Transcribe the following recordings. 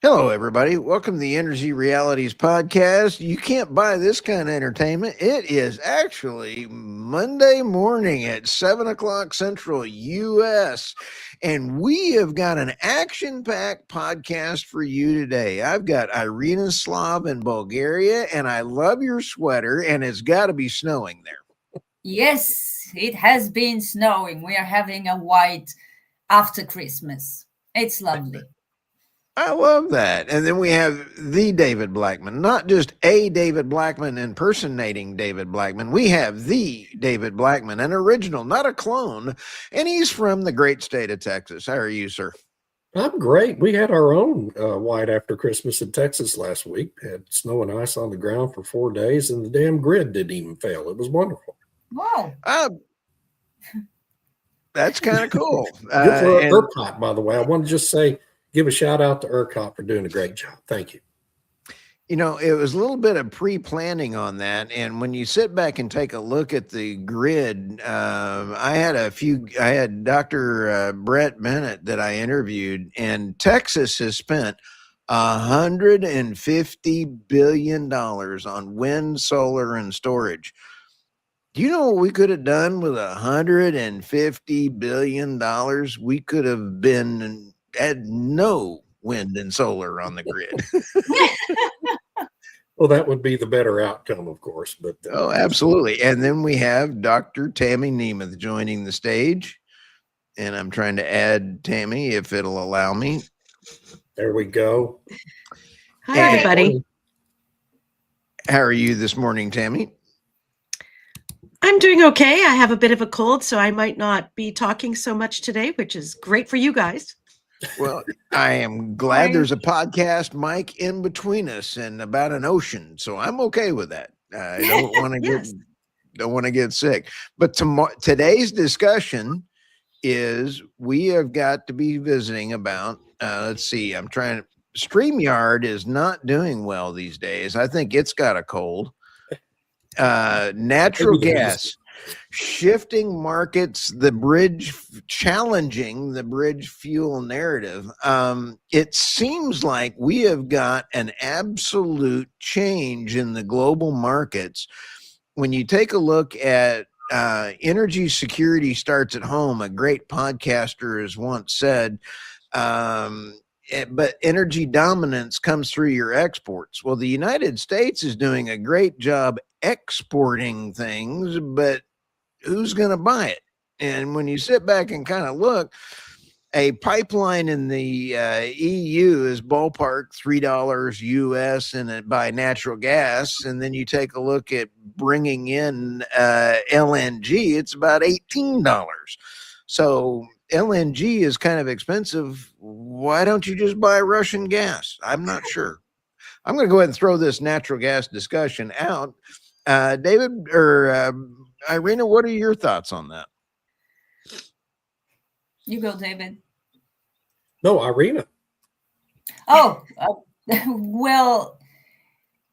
Hello, everybody. Welcome to the Energy Realities podcast. You can't buy this kind of entertainment. It is actually Monday morning at 7 o'clock Central U.S., and we have got an action-packed podcast for you today. I've got Irina Slav in Bulgaria, and I love your sweater, and it's got to be snowing there. Yes, it has been snowing. We are having a white after Christmas. It's lovely. I love that. And then we have the David Blackmon, not just a David Blackmon impersonating David Blackmon. We have the David Blackmon, an original, not a clone. And he's from the great state of Texas. How are you, sir? I'm great. We had our own white after Christmas in Texas last week. Had snow and ice on the ground for 4 days, and the damn grid didn't even fail. It was wonderful. Wow. That's kind of cool. Good for ERCOT, by the way. I want to just give a shout out to ERCOT for doing a great job. Thank you. You know, it was a little bit of pre-planning on that. And when you sit back and take a look at the grid, I had Dr. Brett Bennett that I interviewed, and Texas has spent $150 billion on wind, solar, and storage. Do you know what we could have done with $150 billion? We could have had no wind and solar on the grid. Well, that would be the better outcome, of course. But oh, absolutely. And then we have Dr. Tammy Nemeth joining the stage. And I'm trying to add Tammy if it'll allow me. There we go. Hi, everybody. How are you this morning, Tammy? I'm doing okay. I have a bit of a cold, so I might not be talking so much today, which is great for you guys. Well, I am glad there's a podcast mic in between us and about an ocean, so I'm okay with that. I don't want to get sick. But today's discussion is we have got to be visiting about. Let's see. StreamYard is not doing well these days. I think it's got a cold. Natural gas. Shifting markets, challenging the bridge fuel narrative. It seems like we have got an absolute change in the global markets. When you take a look at energy security starts at home, a great podcaster has once said, but energy dominance comes through your exports. Well, the United States is doing a great job exporting things, but who's going to buy it? And when you sit back and kind of look, a pipeline in the EU is ballpark $3 US and buy natural gas. And then you take a look at bringing in LNG, it's about $18. So LNG is kind of expensive. Why don't you just buy Russian gas? I'm not sure. I'm going to go ahead and throw this natural gas discussion out. David or Irina, what are your thoughts on that? You go, David. No, Irina. Oh, well,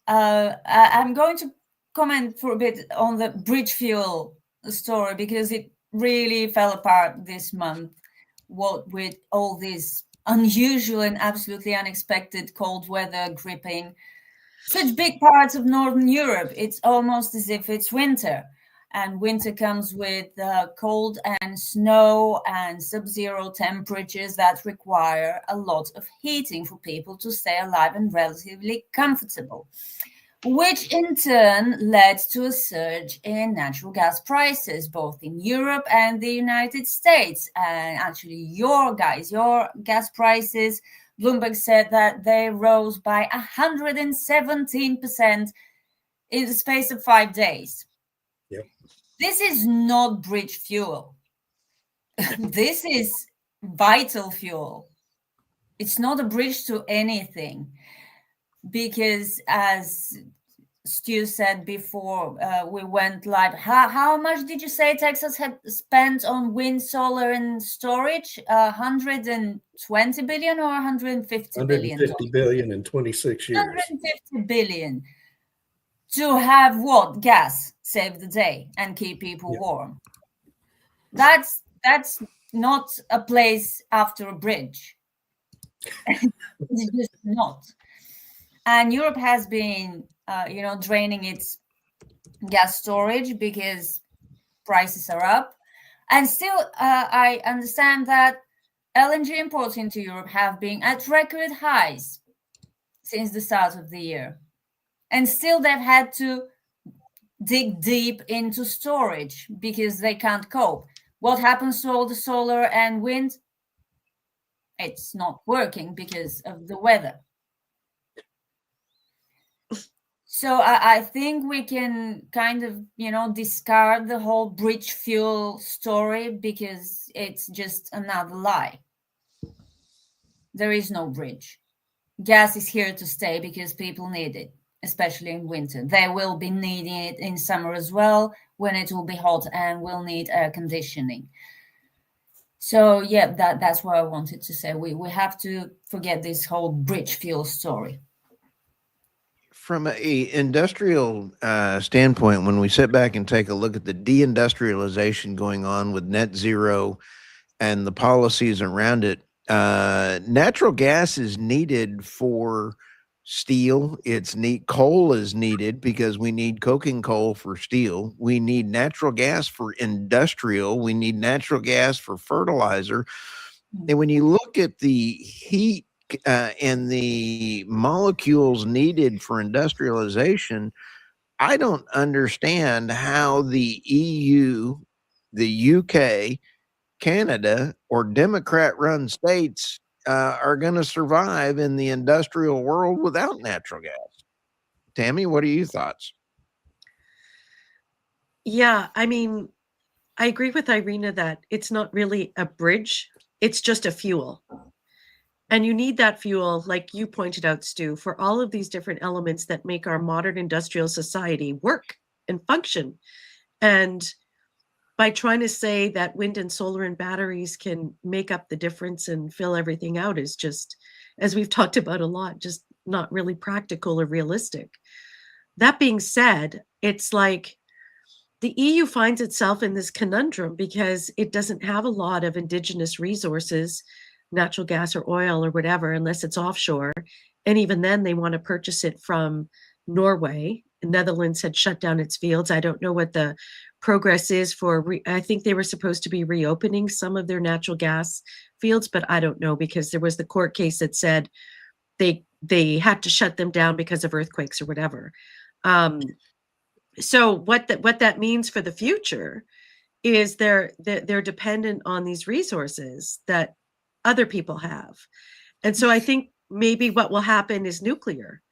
I'm going to comment for a bit on the bridge fuel story because it really fell apart this month. What with all this unusual and absolutely unexpected cold weather gripping such big parts of Northern Europe, it's almost as if it's winter. And winter comes with cold and snow and sub-zero temperatures that require a lot of heating for people to stay alive and relatively comfortable, which in turn led to a surge in natural gas prices, both in Europe and the United States. And actually, your gas prices, Bloomberg said that they rose by 117% in the space of 5 days. Yep. This is not bridge fuel. This is vital fuel. It's not a bridge to anything because, as Stu said before we went live, how much did you say Texas had spent on wind, solar, and storage? 120 billion or 150 billion? 150 billion in 26 years. 150 billion. to have what? Gas save the day and keep people warm. That's not a place after a bridge. It's just not. And Europe has been, draining its gas storage because prices are up. And still, I understand that LNG imports into Europe have been at record highs since the start of the year. And still, they've had to dig deep into storage because they can't cope. What happens to all the solar and wind? It's not working because of the weather. So I think we can kind of, discard the whole bridge fuel story because it's just another lie. There is no bridge. Gas is here to stay because people need it, especially in winter. They will be needing it in summer as well, when it will be hot and will need air conditioning. So yeah, that's what I wanted to say. We have to forget this whole bridge fuel story. From a industrial standpoint, when we sit back and take a look at the deindustrialization going on with net zero and the policies around it, natural gas is needed for steel. Coal is needed because we need coking coal for steel. We need natural gas for industrial. We need natural gas for fertilizer. And when you look at the heat and the molecules needed for industrialization, I don't understand how the EU, the UK, Canada, or Democrat-run states are going to survive in the industrial world without natural gas. Tammy, what are your thoughts? Yeah, I mean, I agree with Irina that it's not really a bridge. It's just a fuel. And you need that fuel, like you pointed out, Stu, for all of these different elements that make our modern industrial society work and function. And by trying to say that wind and solar and batteries can make up the difference and fill everything out is just, as we've talked about a lot, just not really practical or realistic. That being said, it's like the EU finds itself in this conundrum because it doesn't have a lot of indigenous resources, natural gas or oil or whatever, unless it's offshore. And even then, they want to purchase it from Norway. The Netherlands had shut down its fields. I don't know what the progress is for, I think they were supposed to be reopening some of their natural gas fields, but I don't know because there was the court case that said they had to shut them down because of earthquakes or whatever. So what that means for the future is they're dependent on these resources that other people have. And so I think maybe what will happen is nuclear.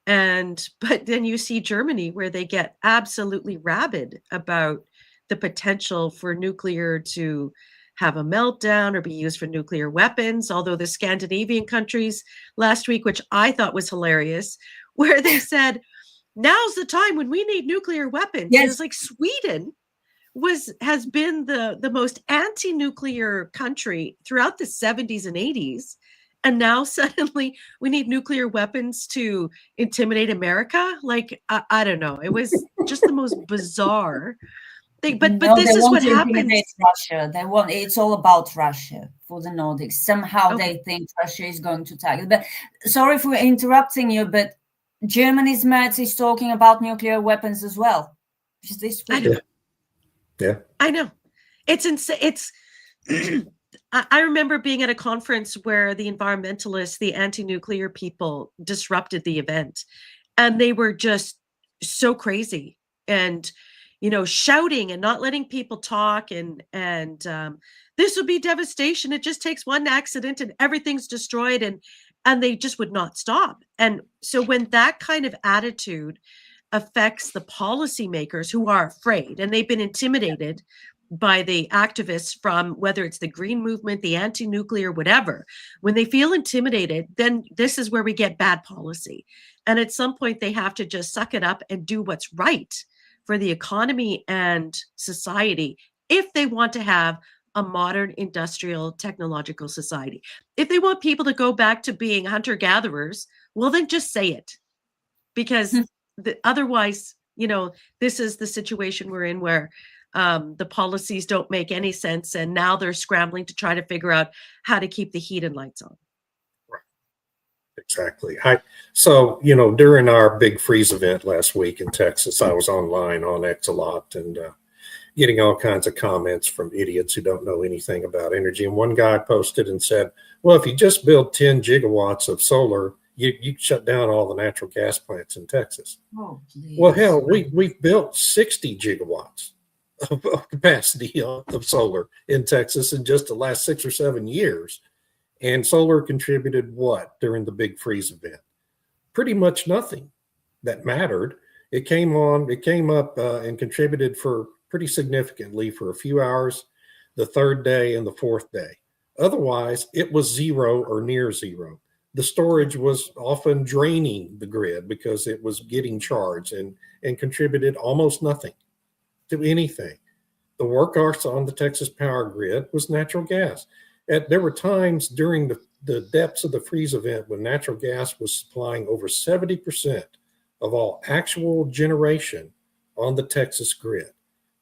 But then you see Germany where they get absolutely rabid about the potential for nuclear to have a meltdown or be used for nuclear weapons. Although the Scandinavian countries last week, which I thought was hilarious, where they said, now's the time when we need nuclear weapons. Yes. It's like Sweden has been the most anti-nuclear country throughout the 70s and 80s. And now suddenly we need nuclear weapons to intimidate America. Like, I don't know. It was just the most bizarre thing. But this is what happens. Russia. It's all about Russia for the Nordics. Somehow they think Russia is going to target. But sorry for interrupting you, but Germany's Merz is talking about nuclear weapons as well. Just this week. Yeah. I know. It's insane. It's I remember being at a conference where the environmentalists, the anti-nuclear people disrupted the event, and they were just so crazy and, shouting and not letting people talk. And this would be devastation. It just takes one accident and everything's destroyed. And they just would not stop. And so when that kind of attitude affects the policymakers who are afraid, and they've been intimidated by the activists from whether it's the green movement, the anti-nuclear, whatever, when they feel intimidated, then this is where we get bad policy. And at some point they have to just suck it up and do what's right for the economy and society if they want to have a modern industrial technological society. If they want people to go back to being hunter-gatherers, well, then just say it. Because otherwise, this is the situation we're in where the policies don't make any sense, and now they're scrambling to try to figure out how to keep the heat and lights on. Exactly. So, during our big freeze event last week in Texas, I was online on X a lot and getting all kinds of comments from idiots who don't know anything about energy. And one guy posted and said, well, if you just build 10 gigawatts of solar, you shut down all the natural gas plants in Texas. Oh, please. Well, hell, we've built 60 gigawatts of capacity of solar in Texas in just the last 6 or 7 years. And solar contributed what during the big freeze event? Pretty much nothing that mattered. It came up and contributed for pretty significantly for a few hours the third day and the fourth day. Otherwise, it was zero or near zero. The storage was often draining the grid because it was getting charged and contributed almost nothing to anything. The workhorse on the Texas power grid was natural gas. There were times during the depths of the freeze event when natural gas was supplying over 70% of all actual generation on the Texas grid.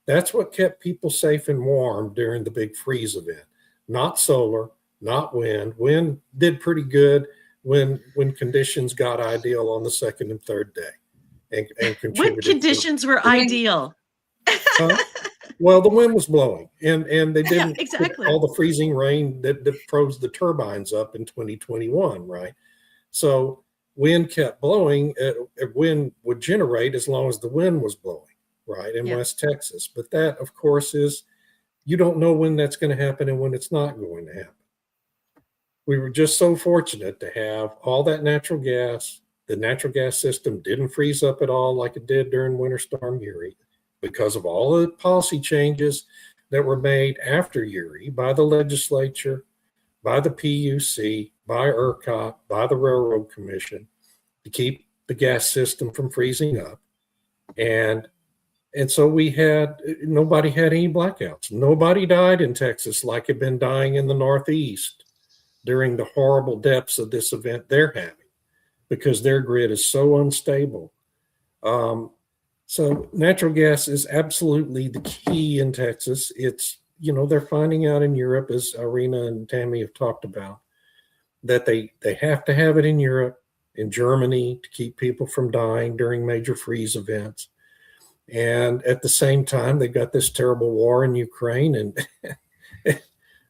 That's what kept people safe and warm during the big freeze event. Not solar, not wind. Wind did pretty good when conditions got ideal on the second and third day. And contributed. When conditions were ideal. Well, the wind was blowing, and they didn't exactly all the freezing rain that froze the turbines up in 2021, right? So wind kept blowing. Wind would generate as long as the wind was blowing, right, in West Texas. But that, of course, is you don't know when that's going to happen and when it's not going to happen. We were just so fortunate to have all that natural gas. The natural gas system didn't freeze up at all like it did during Winter Storm Uri, because of all the policy changes that were made after Uri by the legislature, by the PUC, by ERCOT, by the Railroad Commission to keep the gas system from freezing up. And so nobody had any blackouts. Nobody died in Texas like had been dying in the Northeast during the horrible depths of this event they're having, because their grid is so unstable. So natural gas is absolutely the key in Texas. It's, they're finding out in Europe, as Irina and Tammy have talked about, that they have to have it in Europe, in Germany, to keep people from dying during major freeze events. And at the same time, they've got this terrible war in Ukraine and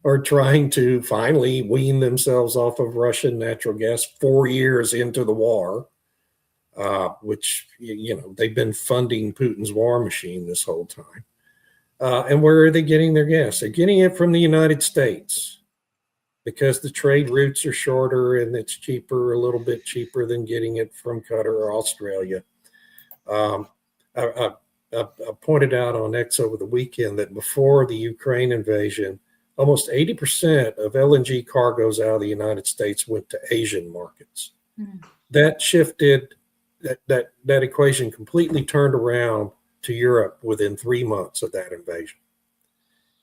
are trying to finally wean themselves off of Russian natural gas 4 years into the war. Which, they've been funding Putin's war machine this whole time. And where are they getting their gas? They're getting it from the United States because the trade routes are shorter and it's cheaper, a little bit cheaper than getting it from Qatar or Australia. I pointed out on X over the weekend that before the Ukraine invasion, almost 80% of LNG cargoes out of the United States went to Asian markets. Mm. That shifted. That equation completely turned around to Europe within 3 months of that invasion.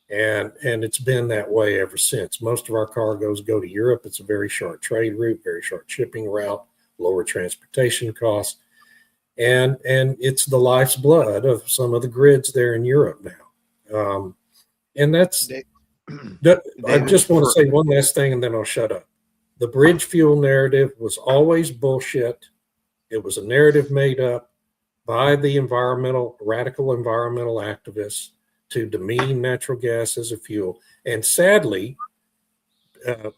And it's been that way ever since. Most of our cargoes go to Europe. It's a very short trade route, very short shipping route, lower transportation costs. And it's the life's blood of some of the grids there in Europe now. And that's, I just want to say one last thing and then I'll shut up. The bridge fuel narrative was always bullshit. It was a narrative made up by the radical environmental activists to demean natural gas as a fuel. And sadly,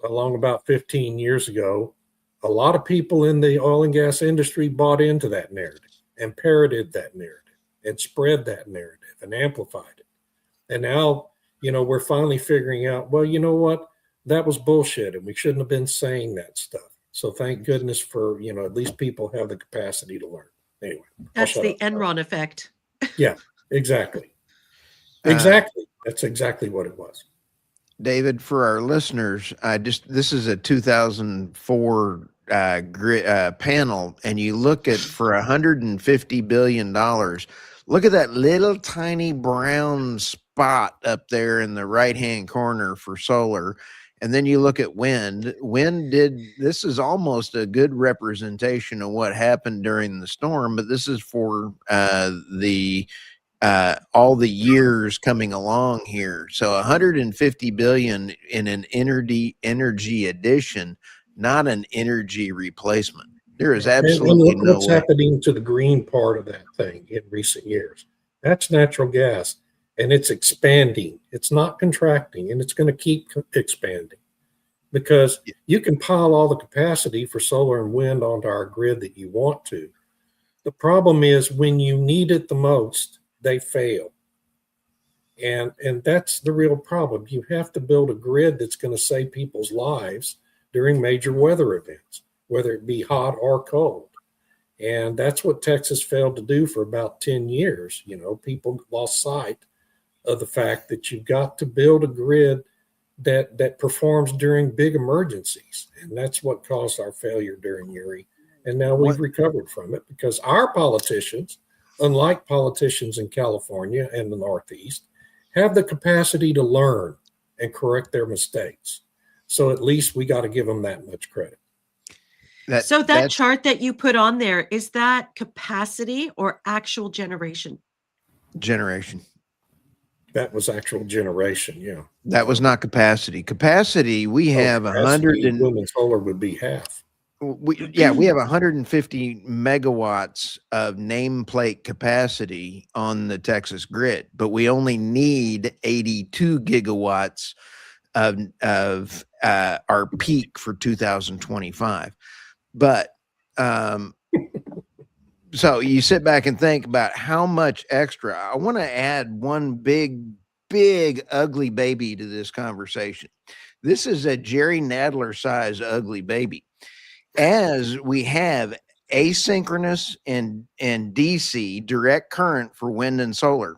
along about 15 years ago, a lot of people in the oil and gas industry bought into that narrative and parroted that narrative and spread that narrative and amplified it. And now, we're finally figuring out, well, you know what? That was bullshit and we shouldn't have been saying that stuff. So thank goodness for, at least people have the capacity to learn. Anyway. That's the Enron effect. Yeah, exactly. Exactly. That's exactly what it was. David, for our listeners, this is a 2004 panel, and you look at for $150 billion, look at that little tiny brown spot up there in the right-hand corner for solar. And then you look at wind. This is almost a good representation of what happened during the storm, but this is for the all the years coming along here. So 150 billion in an energy addition, not an energy replacement. There is absolutely and look no what's way. happening to the green part of that thing in recent years. That's natural gas, and it's expanding. It's not contracting, and it's going to keep expanding because you can pile all the capacity for solar and wind onto our grid that you want to. The problem is when you need it the most, they fail. And that's the real problem. You have to build a grid that's going to save people's lives during major weather events, whether it be hot or cold. And that's what Texas failed to do for about 10 years. People lost sight of the fact that you've got to build a grid that performs during big emergencies. And that's what caused our failure during Uri. And now we've recovered from it because our politicians, unlike politicians in California and the Northeast, have the capacity to learn and correct their mistakes. So at least we got to give them that much credit. That chart that you put on there, is that capacity or actual generation? Generation. That was actual generation, yeah. That was not capacity. Capacity, we have 100 and wind and solar would be half. We have 150 megawatts of nameplate capacity on the Texas grid, but we only need 82 gigawatts of our peak for 2025. But so you sit back and think about how much extra. I want to add one big, ugly baby to this conversation. This is a Jerry Nadler size ugly baby. As we have asynchronous and DC direct current for wind and solar,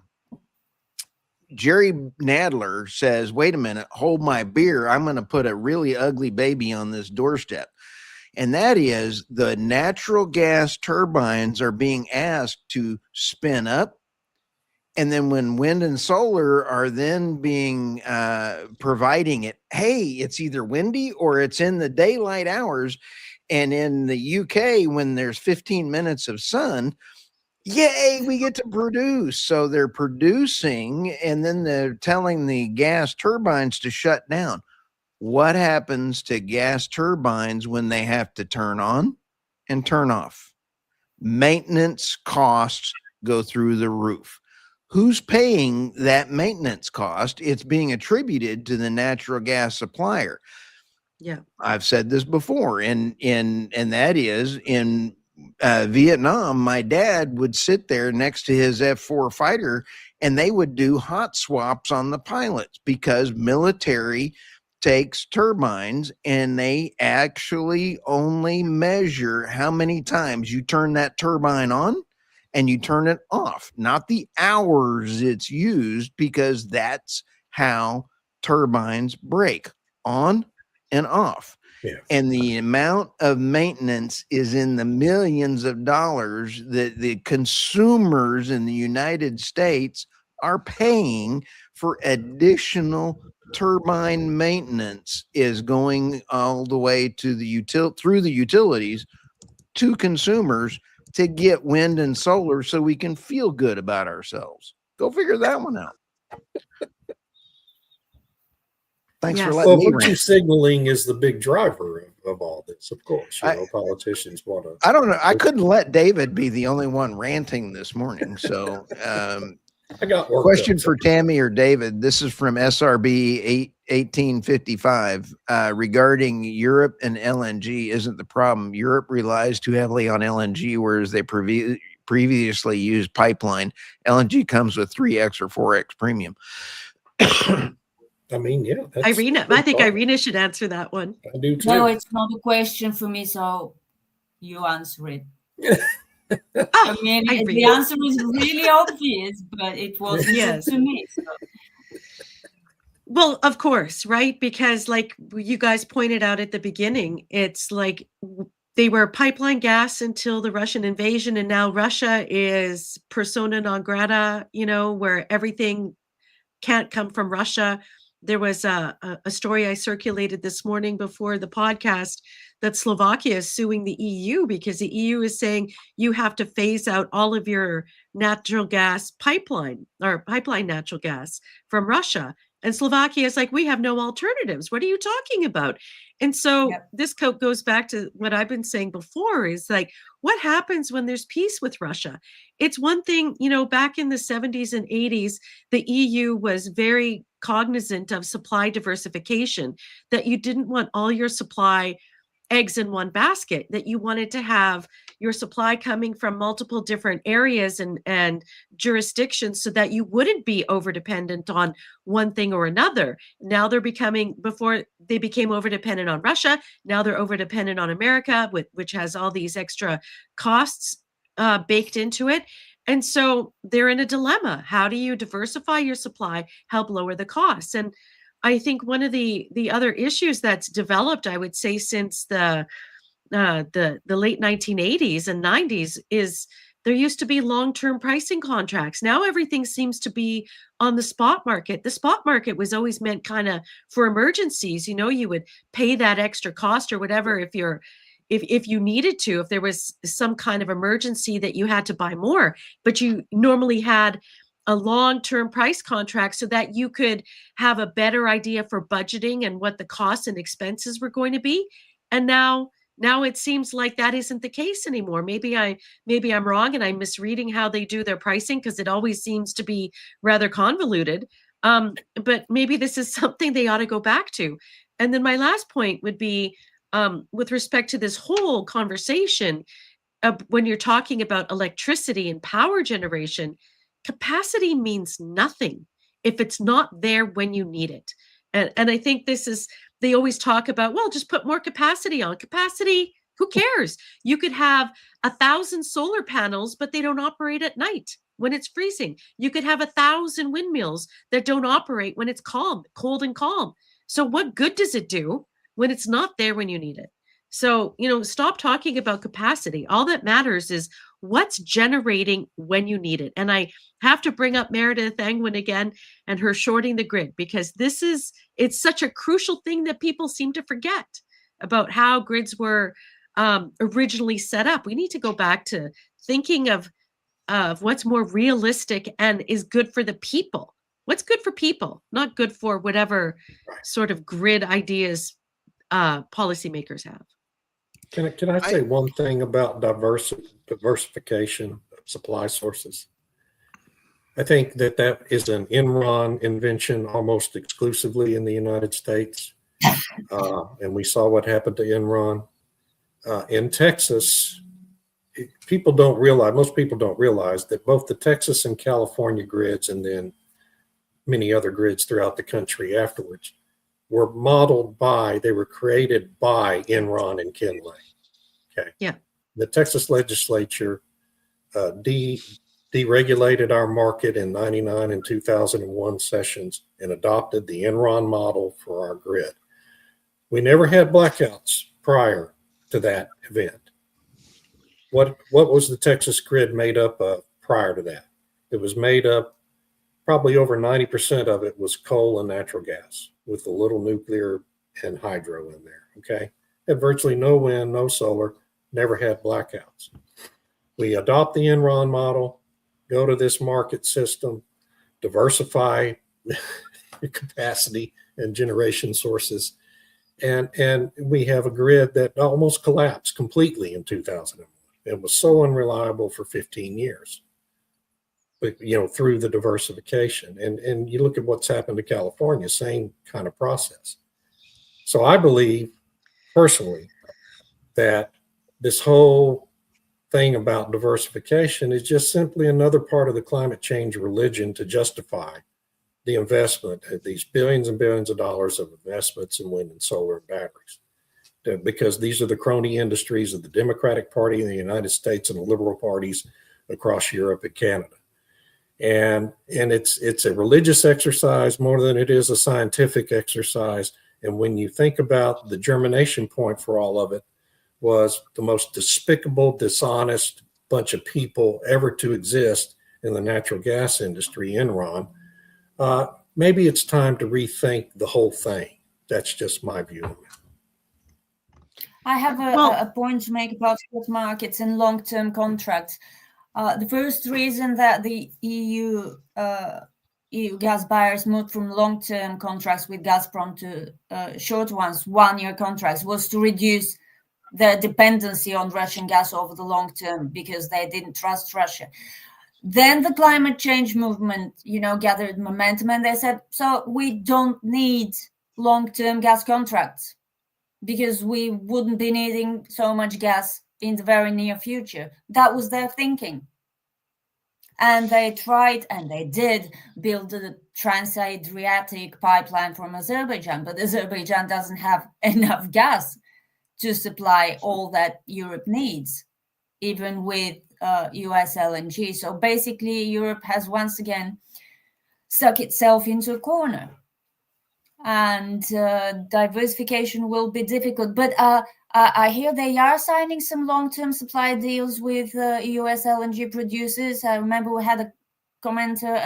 Jerry Nadler says, wait a minute, hold my beer. I'm going to put a really ugly baby on this doorstep. And that is the natural gas turbines are being asked to spin up. And then when wind and solar are then being providing it, hey, it's either windy or it's in the daylight hours. And in the UK, when there's 15 minutes of sun, yay, we get to produce. So they're producing, and then they're telling the gas turbines to shut down. What happens to gas turbines when they have to turn on and turn off? Maintenance costs go through the roof. Who's paying that maintenance cost? It's being attributed to the natural gas supplier. Yeah, I've said this before, and that is in Vietnam. My dad would sit there next to his F-4 fighter, and they would do hot swaps on the pilots because military takes turbines, and they actually only measure how many times you turn that turbine on and you turn it off, not the hours it's used, because that's how turbines break on and off. Yeah. And the amount of maintenance is in the millions of dollars that the consumers in the United States are paying for additional turbine maintenance is going all the way to the through the utilities to consumers to get wind and solar so we can feel good about ourselves. Go figure that one out. Thanks for letting me what you're signaling is the big driver of all this, of course. Politicians want to. I don't know. I couldn't let David be the only one ranting this morning. So I got work question for Tammy or David. This is from SRB 1855 regarding Europe and LNG. Isn't the problem Europe relies too heavily on LNG, whereas they previously used pipeline? LNG comes with 3x or 4x premium. I mean, yeah. Irina, I think Irina should answer that one. I do too. No, it's not a question for me, so you answer it. I mean, the answer is really obvious, but it wasn't to me. So. Well, of course, right? Because like you guys pointed out at the beginning, it's like they were pipeline gas until the Russian invasion, and now Russia is persona non grata, where everything can't come from Russia. there was a story I circulated this morning before the podcast that Slovakia is suing the EU because the EU is saying you have to phase out all of your natural gas pipeline natural gas from Russia. And Slovakia is like, we have no alternatives. What are you talking about? And so this goes back to what I've been saying before is like, what happens when there's peace with Russia? It's one thing, back in the 70s and 80s, the EU was very cognizant of supply diversification, that you didn't want all your supply eggs in one basket, that you wanted to have your supply coming from multiple different areas and jurisdictions so that you wouldn't be over dependent on one thing or another. Now before they became over dependent on Russia, now they're over dependent on America, which has all these extra costs baked into it. And so they're in a dilemma. How do you diversify your supply, help lower the costs? And I think one of the other issues that's developed, I would say, since the late 1980s and 90s is there used to be long-term pricing contracts. Now everything seems to be on the spot market. The spot market was always meant kind of for emergencies. You would pay that extra cost or whatever if you needed to, if there was some kind of emergency that you had to buy more, but you normally had a long-term price contract so that you could have a better idea for budgeting and what the costs and expenses were going to be. And now it seems like that isn't the case anymore. Maybe I'm wrong and I'm misreading how they do their pricing because it always seems to be rather convoluted. But maybe this is something they ought to go back to. And then my last point would be with respect to this whole conversation, when you're talking about electricity and power generation, capacity means nothing if it's not there when you need it. And I think they always talk about, well, just put more capacity on. Capacity, who cares? You could have 1,000 solar panels, but they don't operate at night when it's freezing. You could have 1,000 windmills that don't operate when it's cold and calm. So what good does it do when it's not there when you need it? So, stop talking about capacity. All that matters is what's generating when you need it. And I have to bring up Meredith Angwin again and her shorting the grid, because it's such a crucial thing that people seem to forget about how grids were originally set up. We need to go back to thinking of what's more realistic and is good for the people. What's good for people, not good for whatever sort of grid ideas policymakers have. Can I say one thing about diversification of supply sources? I think that is an Enron invention almost exclusively in the United States. And we saw what happened to Enron. In Texas, most people don't realize that both the Texas and California grids and then many other grids throughout the country afterwards were created by Enron and Kinley. Okay. Yeah. The Texas legislature deregulated our market in 99 and 2001 sessions and adopted the Enron model for our grid. We never had blackouts prior to that event. What was the Texas grid made up of prior to that? It was made up, probably over 90% of it was coal and natural gas with a little nuclear and hydro in there, okay? Had virtually no wind, no solar, never had blackouts. We adopt the Enron model, go to this market system, diversify capacity and generation sources, and we have a grid that almost collapsed completely in 2001. It was so unreliable for 15 years. But, through the diversification. And you look at what's happened to California, same kind of process. So I believe personally that this whole thing about diversification is just simply another part of the climate change religion to justify the investment, these billions and billions of dollars of investments in wind and solar and batteries. Because these are the crony industries of the Democratic Party in the United States and the liberal parties across Europe and Canada. And it's a religious exercise more than it is a scientific exercise. And when you think about the germination point for all of it was the most despicable, dishonest bunch of people ever to exist in the natural gas industry, Enron, maybe it's time to rethink the whole thing. That's just my view. I have a point to make about spot markets and long-term contracts. The first reason that the EU gas buyers moved from long-term contracts with Gazprom to short ones, one-year contracts, was to reduce their dependency on Russian gas over the long term because they didn't trust Russia. Then the climate change movement, gathered momentum, and they said, so we don't need long-term gas contracts because we wouldn't be needing so much gas in the very near future. That was their thinking. And they tried, and they did build the Trans-Adriatic pipeline from Azerbaijan, but Azerbaijan doesn't have enough gas to supply all that Europe needs, even with US LNG. So basically, Europe has once again stuck itself into a corner. And diversification will be difficult. But I hear they are signing some long-term supply deals with US LNG producers. I remember we had a commenter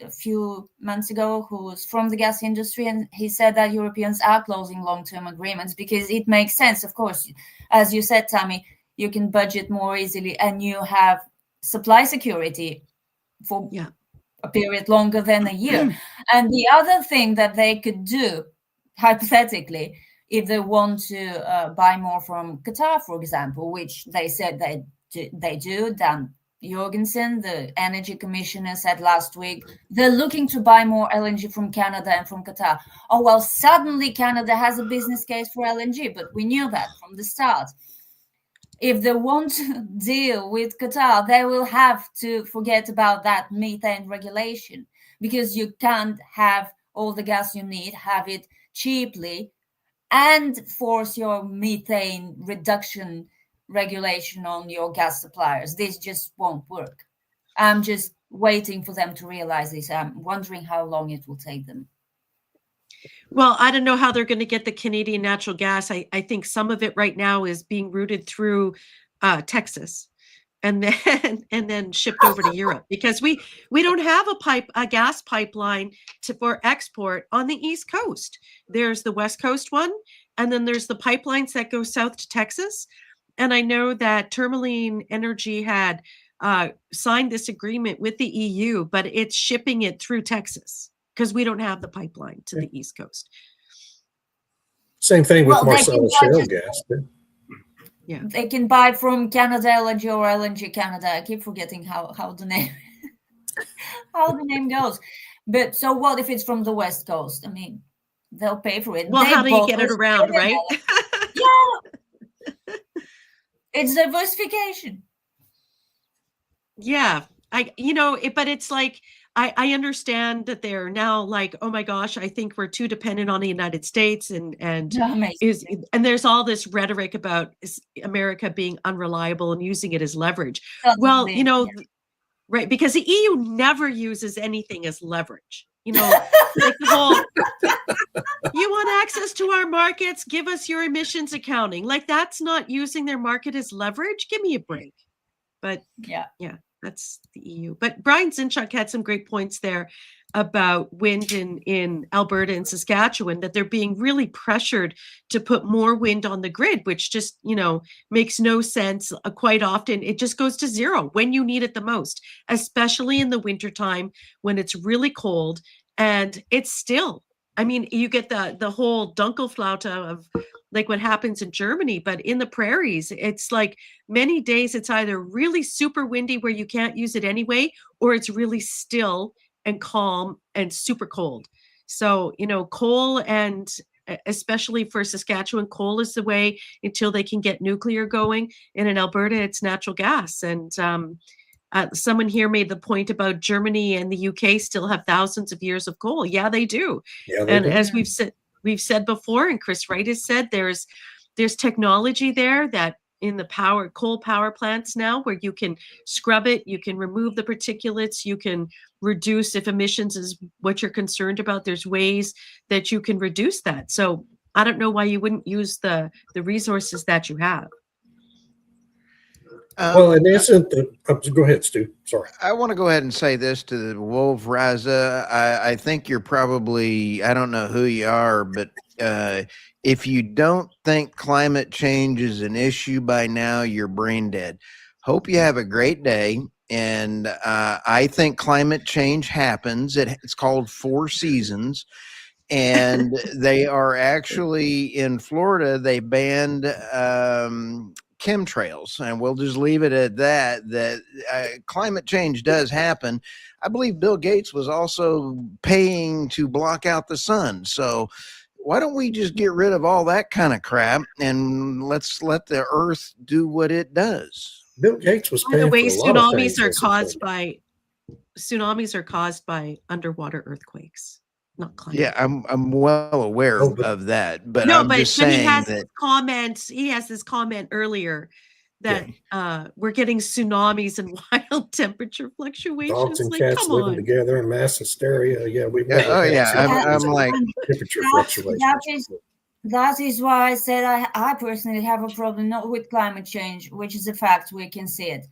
a few months ago who was from the gas industry, and he said that Europeans are closing long-term agreements because it makes sense. Of course, as you said, Tammy, you can budget more easily and you have supply security for a period longer than a year. And the other thing that they could do, hypothetically, if they want to buy more from Qatar, for example, which they said they do, Dan Jorgensen, the energy commissioner, said last week, they're looking to buy more LNG from Canada and from Qatar. Oh, well, suddenly Canada has a business case for LNG, but we knew that from the start. If they want to deal with Qatar, they will have to forget about that methane regulation, because you can't have all the gas you need, have it cheaply, and force your methane reduction regulation on your gas suppliers. This just won't work. I'm just waiting for them to realize this. I'm wondering how long it will take them. Well, I don't know how they're going to get the Canadian natural gas. I think some of it right now is being routed through Texas and then shipped over to Europe, because we don't have a gas pipeline for export on the East Coast. There's the West Coast one, and then there's the pipelines that go south to Texas. And I know that Tourmaline Energy had signed this agreement with the EU, but it's shipping it through Texas because we don't have the pipeline to the East Coast. Same thing with Marcellus shale gas. Yeah, they can buy from Canada LNG or LNG Canada. I keep forgetting how the name goes. But so what if it's from the West Coast? I mean, they'll pay for it. Well, how do you get it around, right? Yeah, it's diversification. Yeah, but it's like I understand that they're now like, oh my gosh, I think we're too dependent on the United States, and there's all this rhetoric about America being unreliable and using it as leverage. Well, right, because the EU never uses anything as leverage. Like the whole, you want access to our markets, give us your emissions accounting. Like, that's not using their market as leverage. Give me a break. But yeah. That's the EU. But Brian Zinchuk had some great points there about wind in Alberta and Saskatchewan, that they're being really pressured to put more wind on the grid, which just, makes no sense. Quite often, it just goes to zero when you need it the most, especially in the wintertime when it's really cold and it's still. I mean, you get the whole Dunkelflaute of like what happens in Germany, but in the prairies, it's like many days it's either really super windy where you can't use it anyway, or it's really still and calm and super cold. So, coal, and especially for Saskatchewan, coal is the way until they can get nuclear going. And in Alberta, it's natural gas. And someone here made the point about Germany and the UK still have thousands of years of coal. Yeah, they do. Yeah, they do. As we've said before, and Chris Wright has said, there's technology there that in the coal power plants now where you can scrub it, you can remove the particulates, you can reduce if emissions is what you're concerned about. There's ways that you can reduce that. So I don't know why you wouldn't use the resources that you have. Well, it isn't the. Go ahead, Stu. Sorry. I want to go ahead and say this to the Wolf Raza. I think you're probably, I don't know who you are, but if you don't think climate change is an issue by now, you're brain dead. Hope you have a great day. And I think climate change happens. It's called four seasons. And they are actually in Florida, they banned chemtrails, and we'll just leave it at that. That climate change does happen. I believe Bill Gates was also paying to block out the sun. So why don't we just get rid of all that kind of crap and let's let the earth do what it does? Bill Gates was By the paying way, for a lot of tsunamis things. are caused by underwater earthquakes, not climate. Yeah, I'm well aware of that, but No, I'm just saying he has this comment earlier that we're getting tsunamis and wild temperature fluctuations. Dogs and like, cats come living on. together in mass hysteria. Yeah, we've Yeah, never had I'm like, temperature fluctuations. That is why I said I personally have a problem not with climate change, which is a fact, we can see it.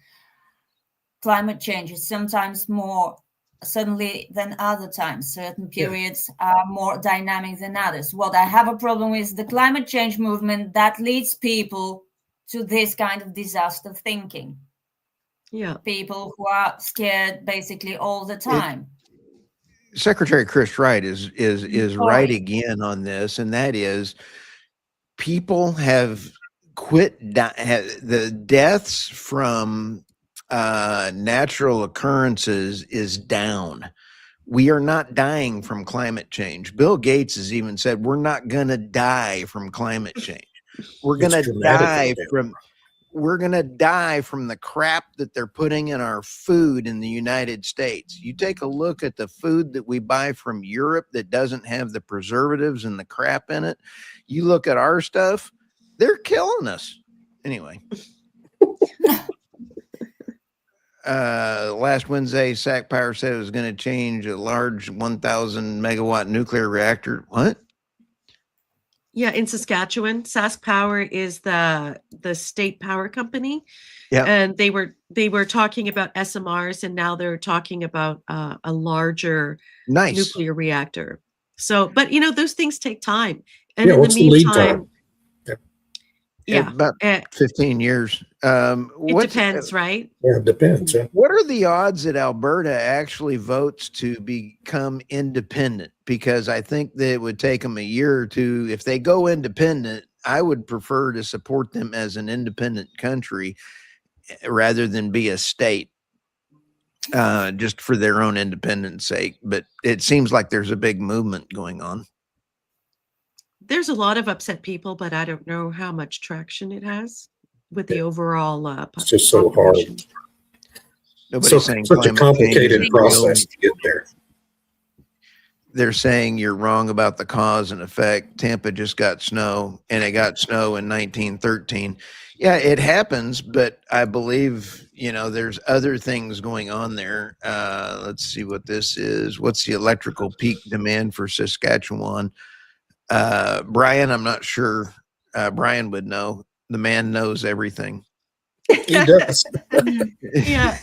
Climate change is sometimes more suddenly than other times. Certain periods are more dynamic than others. What I have a problem with the climate change movement that leads people to this kind of disaster thinking. Yeah. People who are scared basically all the time. Secretary Chris Wright is right again on this, and that is people have quit. The deaths from natural occurrences is down. We are not dying from climate change. Bill Gates has even said we're not going to die from climate change. We're going to die from. We're going to die from the crap that they're putting in our food in the United States. You take a look at the food that we buy from Europe that doesn't have the preservatives and the crap in it. You look at our stuff, they're killing us. Anyway. Last Wednesday, SAC Power said it was going to change a large 1,000 megawatt nuclear reactor. What? Yeah, in Saskatchewan, Sask Power is the state power company. Yeah, and they were talking about SMRs, and now they're talking about a larger nuclear reactor. So, but those things take time, and in the meantime, about 15 years. It depends, right? Yeah, it depends. Yeah. What are the odds that Alberta actually votes to become independent? Because I think that it would take them a year or two. If they go independent, I would prefer to support them as an independent country rather than be a state, just for their own independence sake. But it seems like there's a big movement going on. There's a lot of upset people, but I don't know how much traction it has with the overall it's just so population. Hard. Nobody's saying such a complicated process to get there. They're saying you're wrong about the cause and effect. Tampa just got snow, and it got snow in 1913. Yeah, it happens, but I believe, there's other things going on there. Let's see what this is. What's the electrical peak demand for Saskatchewan? Brian, I'm not sure. Brian would know. The man knows everything. He does. Yeah.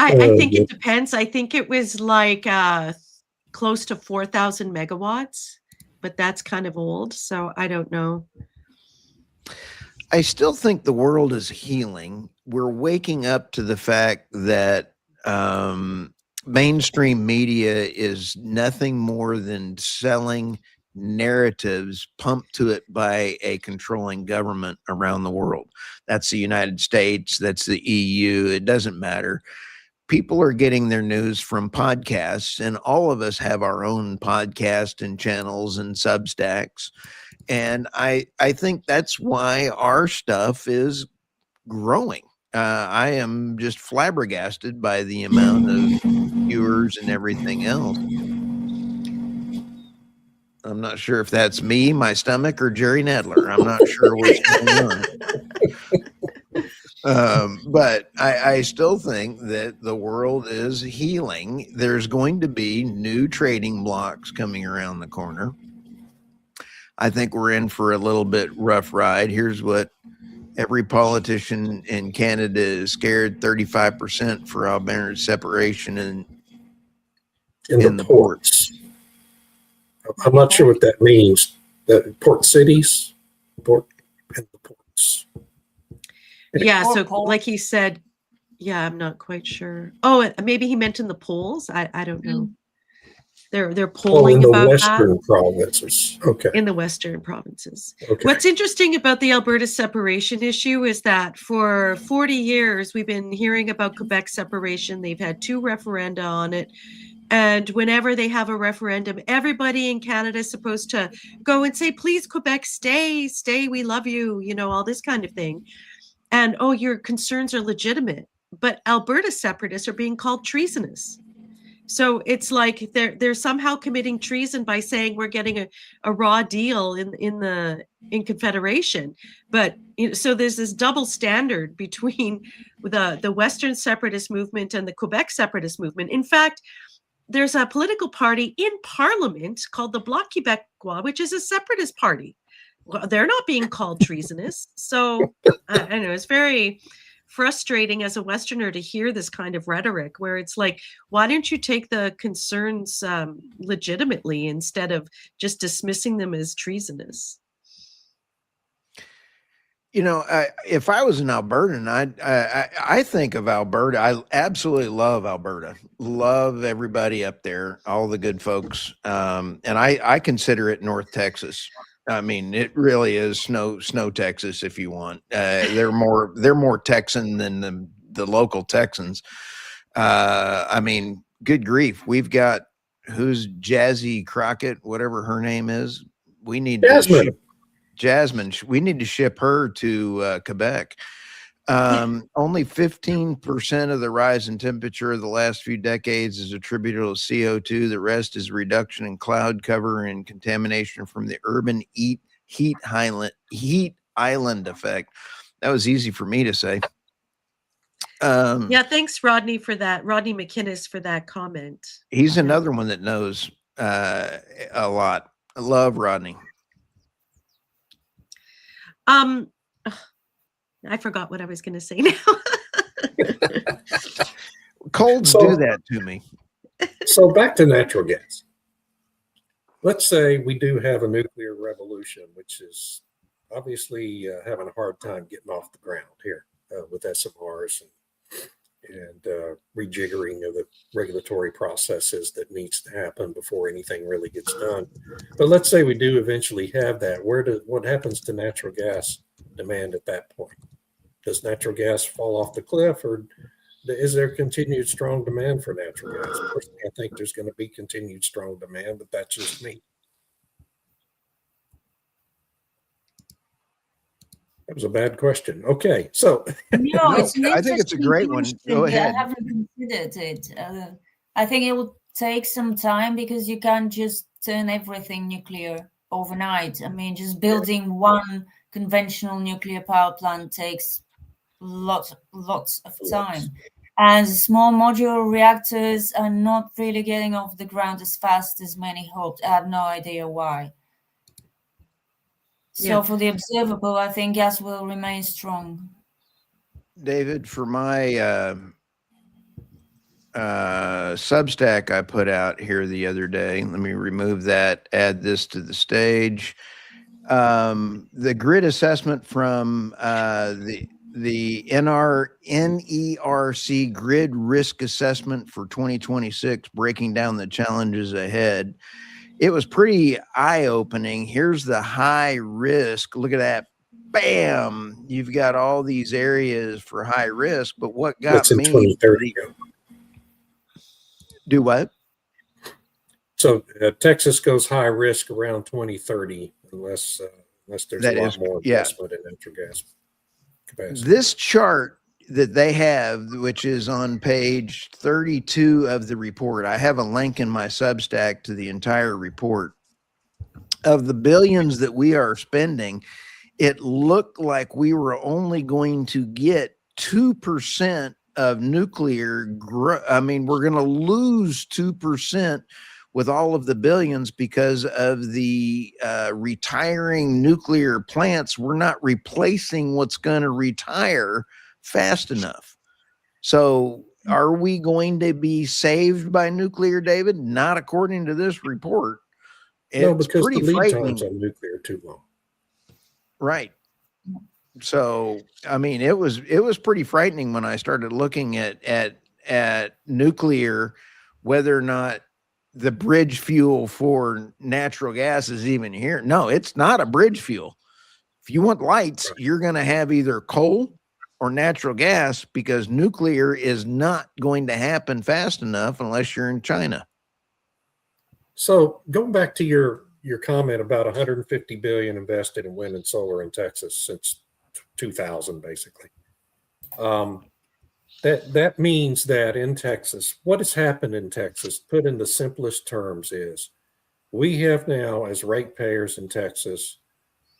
I think it depends. I think it was like close to 4,000 megawatts, but that's kind of old. So I don't know. I still think the world is healing. We're waking up to the fact that mainstream media is nothing more than selling narratives pumped to it by a controlling government around the world. That's the United States. That's the EU. It doesn't matter. People are getting their news from podcasts, and all of us have our own podcast and channels and Substacks. And I think that's why our stuff is growing. I am just flabbergasted by the amount of viewers and everything else. I'm not sure if that's me, my stomach, or Jerry Nedler. I'm not sure what's going on. But I still think that the world is healing. There's going to be new trading blocks coming around the corner. I think we're in for a little bit rough ride. Here's what Every politician in Canada is scared. 35% for Alberta separation in the ports. I'm not sure what that means. The port cities, port and the ports. Yeah, so like he said, yeah, I'm not quite sure. Oh, maybe he meant in the polls. I don't know. They're polling in the about western that. provinces. Okay. In the western provinces. Okay. What's interesting about the Alberta separation issue is that for 40 years we've been hearing about Quebec separation. They've had 2 referenda on it. And whenever they have a referendum, everybody in Canada is supposed to go and say, please, Quebec, stay, we love you, all this kind of thing. And, oh, your concerns are legitimate. But Alberta separatists are being called treasonous. So it's like they're somehow committing treason by saying we're getting a raw deal in Confederation. But so there's this double standard between the Western separatist movement and the Quebec separatist movement. In fact, there's a political party in Parliament called the Bloc Québécois, which is a separatist party. Well, they're not being called treasonous. So I know it's very frustrating as a Westerner to hear this kind of rhetoric where it's like, why don't you take the concerns legitimately instead of just dismissing them as treasonous? If I was an Albertan, I think of Alberta. I absolutely love Alberta. Love everybody up there, all the good folks. And I consider it North Texas. I mean, it really is snow Texas, if you want. They're more Texan than the local Texans. I mean, good grief. We've got who's Jazzy Crockett, whatever her name is. We need Jasmine. We need to ship her to Quebec. Only 15% of the rise in temperature of the last few decades is attributable to CO2. The rest is reduction in cloud cover and contamination from the urban heat island effect. That was easy for me to say. Yeah, thanks, Rodney, for that. Rodney McInnes for that comment. He's another one that knows a lot. I love Rodney. I forgot what I was going to say now. Colds do that to me. So back to natural gas. Let's say we do have a nuclear revolution, which is obviously having a hard time getting off the ground here with SMRs and rejiggering of the regulatory processes that needs to happen before anything really gets done. But let's say we do eventually have that. What happens to natural gas demand at that point? Does natural gas fall off the cliff, or is there continued strong demand for natural gas? Personally, I think there's going to be continued strong demand, but that's just me. That was a bad question. Okay, so no, I think it's a great one. Go ahead. I haven't considered it. I think it will take some time because you can't just turn everything nuclear overnight. I mean, just building one conventional nuclear power plant takes lots of time. And small modular reactors are not really getting off the ground as fast as many hoped. I have no idea why. So for the observable, I think gas will remain strong. David, for my Substack I put out here the other day, let me remove that, add this to the stage. The grid assessment from the NERC grid risk assessment for 2026, breaking down the challenges ahead. It was pretty eye-opening. Here's the high risk. Look at that. Bam. You've got all these areas for high risk, but what got me 2030. Do what? So Texas goes high risk around 2030 unless there's a lot more investment in natural gas capacity. This chart that they have, which is on page 32 of the report, I have a link in my Substack to the entire report. Of the billions that we are spending, it looked like we were only going to get 2% of nuclear. I mean, we're going to lose 2%, with all of the billions because of the retiring nuclear plants. We're not replacing what's going to retire fast enough. So are we going to be saved by nuclear, David? Not according to this report. No, It's because pretty the lead frightening. times on nuclear are too long. Right. So, I mean, it was pretty frightening when I started looking at nuclear, whether or not the bridge fuel for natural gas is even here. No, it's not a bridge fuel. If you want lights, you're going to have either coal or natural gas, because nuclear is not going to happen fast enough unless you're in China. So going back to your comment about 150 billion invested in wind and solar in Texas since 2000, basically. That means that in Texas, what has happened in Texas, put in the simplest terms, is we have now, as ratepayers in Texas,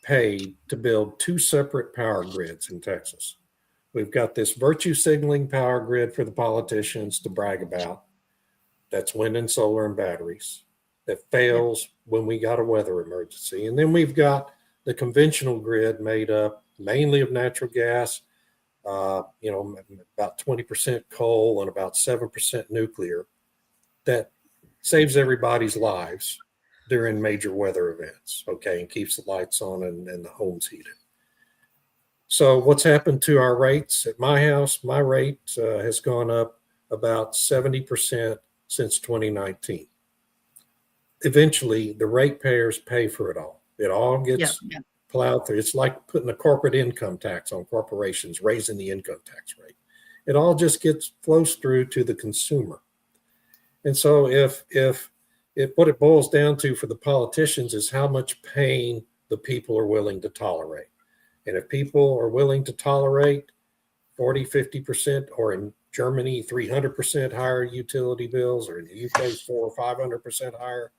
paid to build two separate power grids in Texas. We've got this virtue signaling power grid for the politicians to brag about. That's wind and solar and batteries. That fails when we got a weather emergency. And then we've got the conventional grid made up mainly of natural gas, about 20% coal and about 7% nuclear, that saves everybody's lives during major weather events, okay, and keeps the lights on and the home's heated. So what's happened to our rates at my house? My rate has gone up about 70% since 2019. Eventually, the ratepayers pay for it all. It all gets plowed through. It's like putting a corporate income tax on corporations, raising the income tax rate. It all just flows through to the consumer. And so if what it boils down to for the politicians is how much pain the people are willing to tolerate. And if people are willing to tolerate 40, 50%, or in Germany, 300% higher utility bills, or in the UK, 400 or 500% higher,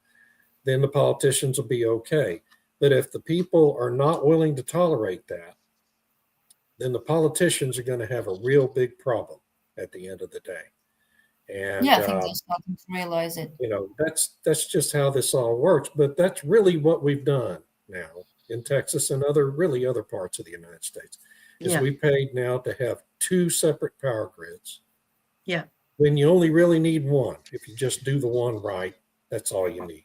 then the politicians will be okay. But if the people are not willing to tolerate that, then the politicians are going to have a real big problem at the end of the day. And I think they're starting to realize it. That's just how this all works. But that's really what we've done now in Texas and other parts of the United States. Is we paid now to have two separate power grids. Yeah. When you only really need one. If you just do the one right, that's all you need.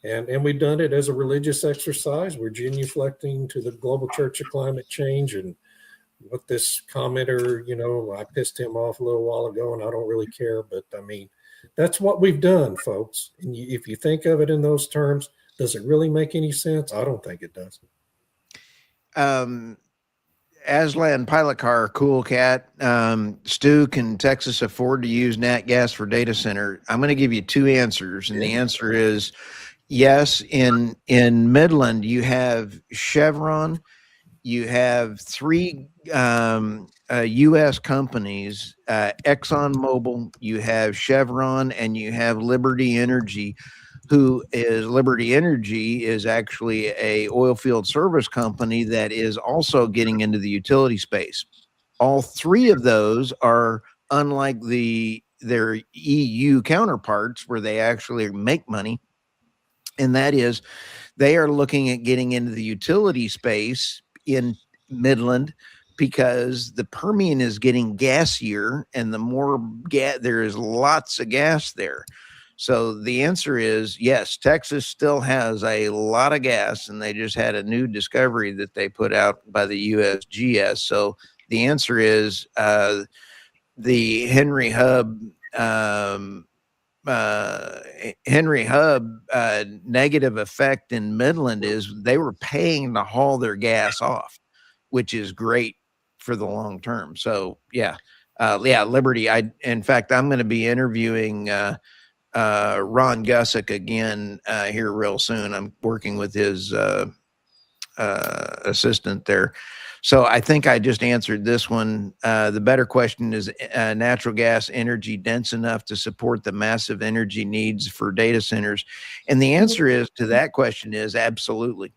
And we've done it as a religious exercise. We're genuflecting to the global church of climate change. And what this commenter, I pissed him off a little while ago, and I don't really care. But I mean, that's what we've done, folks. And if you think of it in those terms, does it really make any sense? I don't think it does. Aslan Pilot Car, cool cat. Stu, can Texas afford to use nat gas for data center? I'm going to give you two answers. And the answer is yes. In Midland, you have Chevron, you have three U.S. companies, ExxonMobil, you have Chevron, and you have Liberty Energy. Liberty Energy is actually a oil field service company that is also getting into the utility space. All three of those are unlike their EU counterparts, where they actually make money. And that is, they are looking at getting into the utility space in Midland, because the Permian is getting gassier, and the more gas, there is lots of gas there. So the answer is yes, Texas still has a lot of gas, and they just had a new discovery that they put out by the USGS. So the answer is the Henry Hub negative effect in Midland is they were paying to haul their gas off, which is great for the long term. So Liberty. In fact, I'm going to be interviewing Ron Gusick again here real soon. I'm working with his assistant there. So I think I just answered this one. The better question is, natural gas energy dense enough to support the massive energy needs for data centers? And the answer is to that question is absolutely.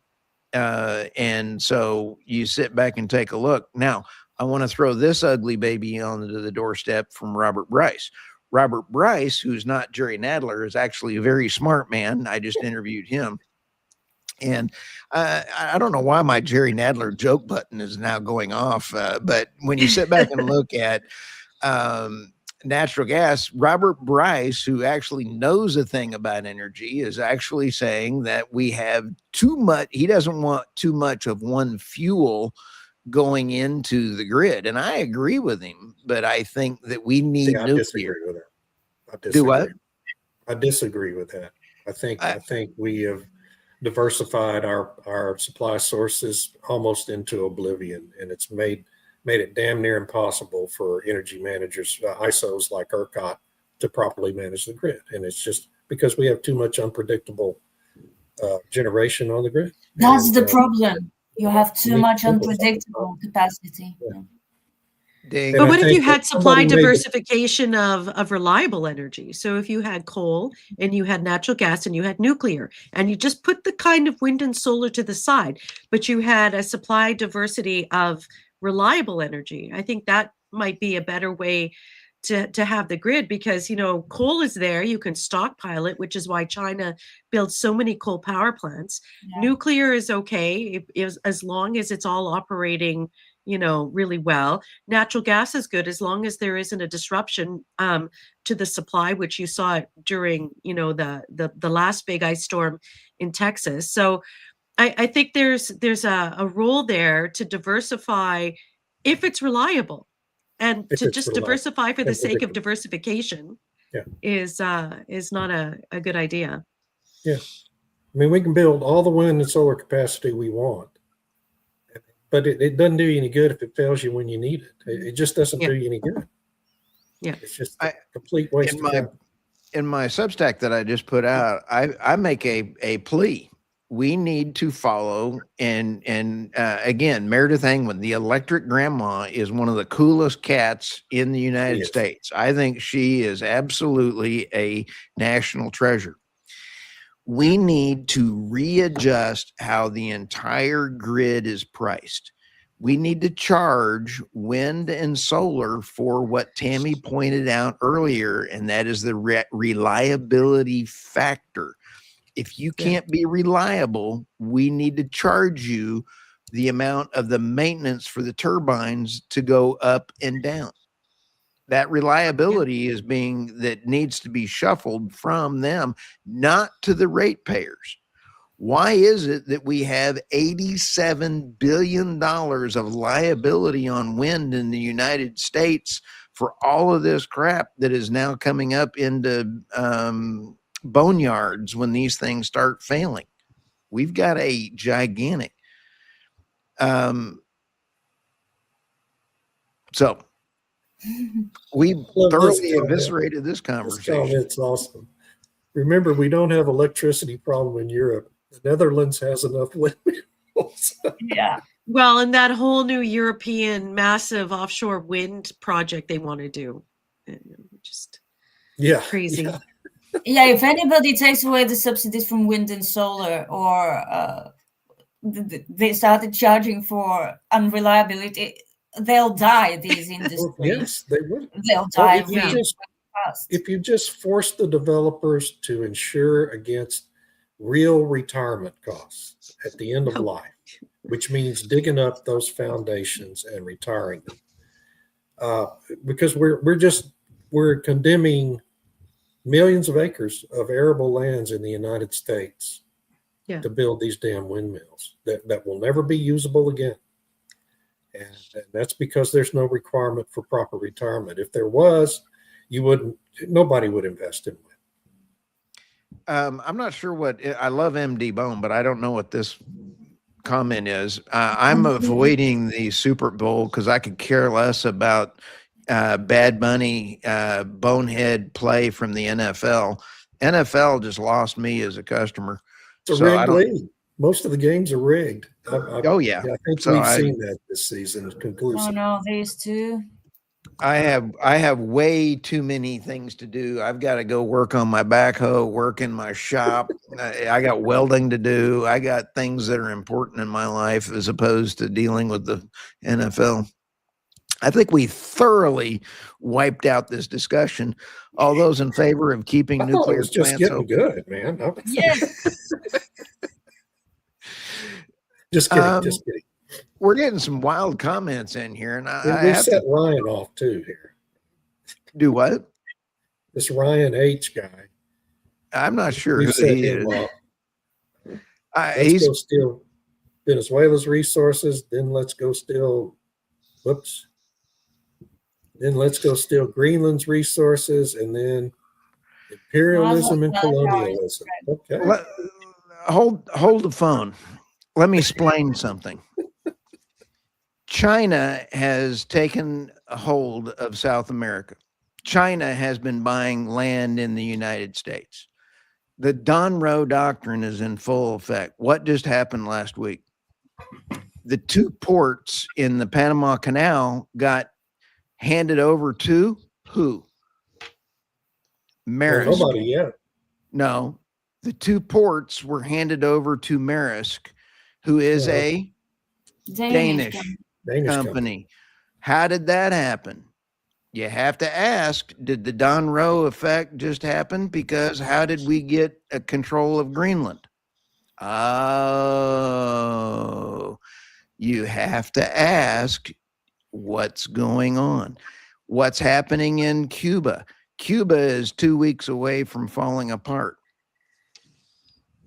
And so you sit back and take a look. Now, I want to throw this ugly baby onto the doorstep from Robert Bryce. Robert Bryce, who's not Jerry Nadler, is actually a very smart man. I just interviewed him. And I don't know why my Jerry Nadler joke button is now going off. But when you sit back and look at natural gas, Robert Bryce, who actually knows a thing about energy, is actually saying that we have too much. He doesn't want too much of one fuel going into the grid. And I agree with him, but I think that we need I nuclear. disagree with that. I disagree. Do what? I disagree with that. I think we have diversified our supply sources almost into oblivion, and it's made it damn near impossible for energy managers, ISOs like ERCOT, to properly manage the grid. And it's just because we have too much unpredictable generation on the grid. That's the problem. You have too much unpredictable capacity. Dang. But what if you had supply diversification of reliable energy? So if you had coal and you had natural gas and you had nuclear, and you just put the kind of wind and solar to the side, but you had a supply diversity of reliable energy, I think that might be a better way to have the grid, because, you know, coal is there, you can stockpile it, which is why China builds so many coal power plants. Yeah. Nuclear is okay as long as it's all operating, you know, really well. Natural gas is good as long as there isn't a disruption to the supply, which you saw during, you know, the last big ice storm in Texas. So I think there's a role there to diversify if it's reliable, and to just diversify for the sake of diversification is not a good idea. Yeah, I mean, we can build all the wind and solar capacity we want, but it doesn't do you any good if it fails you when you need it. It just doesn't do you any good. Yeah, it's just a complete waste of time. In my Substack that I just put out, I make a plea. We need to follow, and again, Meredith Angwin, the electric grandma, is one of the coolest cats in the United States. I think she is absolutely a national treasure. We need to readjust how the entire grid is priced. We need to charge wind and solar for what Tammy pointed out earlier, and that is the reliability factor. If you can't be reliable, we need to charge you the amount of the maintenance for the turbines to go up and down. That reliability is that needs to be shuffled from them, not to the ratepayers. Why is it that we have $87 billion of liability on wind in the United States for all of this crap that is now coming up into boneyards when these things start failing? We've got a gigantic so we thoroughly eviscerated this conversation. It's awesome. Remember, we don't have electricity problem in Europe. The Netherlands has enough windmills. Yeah. Well, and that whole new European massive offshore wind project they want to do, just crazy. Yeah, if anybody takes away the subsidies from wind and solar, or they started charging for unreliability, they'll die, these industries. Yes, they will. They'll die really fast. If you just force the developers to insure against real retirement costs at the end of life, which means digging up those foundations and retiring them, because we're condemning millions of acres of arable lands in the United States to build these damn windmills that will never be usable again. And that's because there's no requirement for proper retirement. If there was, nobody would invest in wind. I'm not sure I love MD Bone, but I don't know what this comment is. I'm avoiding the Super Bowl because I could care less about Bad Bunny, bonehead play from the NFL. NFL just lost me as a customer. It's a rigged league. Most of the games are rigged. I think we've seen that this season conclusively. Oh no, these two. I have way too many things to do. I've got to go work on my backhoe, work in my shop. I got welding to do. I got things that are important in my life as opposed to dealing with the NFL. I think we thoroughly wiped out this discussion. All those in favor of keeping I thought it nuclear was just plants getting open? good, man. Yes. Just kidding. Just kidding. We're getting some wild comments in here, and And I we have set to Ryan off too here. do what? This Ryan H guy. I'm not sure We who set he him is. off. Let's go steal Venezuela's resources. Then let's go steal. Whoops. Then let's go steal Greenland's resources, and then imperialism and colonialism. Okay. Hold the phone. Let me explain something. China has taken a hold of South America. China has been buying land in the United States. The Don Roe doctrine is in full effect. What just happened last week? The 2 ports in the Panama Canal got handed over to who? Maersk. Well, nobody yet. No, the 2 ports were handed over to Maersk, who is a Danish company. How did that happen? You have to ask, did the Don Roe effect just happen? Because how did we get a control of Greenland? Oh, you have to ask what's going on. What's happening in Cuba? Cuba is 2 weeks away from falling apart.